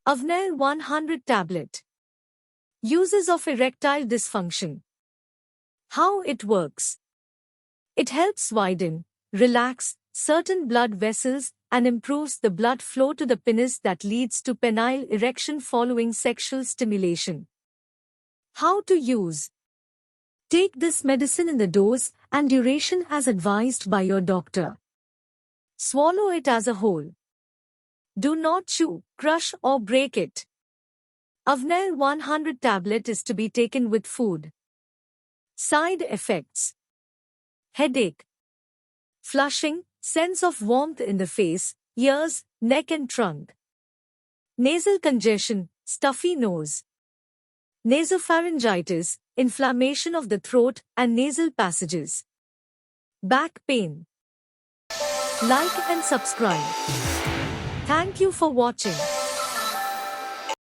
Avanair 100 tablet. Uses of erectile dysfunction. How it works. It helps widen, relax certain blood vessels and improves the blood flow to the penis that leads to penile erection following sexual stimulation. How to use. Take this medicine in the dose and duration as advised by your doctor. Swallow it as a whole. Do not chew, crush or break it. Avanair 100 tablet is to be taken with food. Side effects. Headache. Flushing, sense of warmth in the face, ears, neck and trunk. Nasal congestion, stuffy nose. Nasopharyngitis, inflammation of the throat and nasal passages. Back pain. Like and subscribe. Thank you for watching.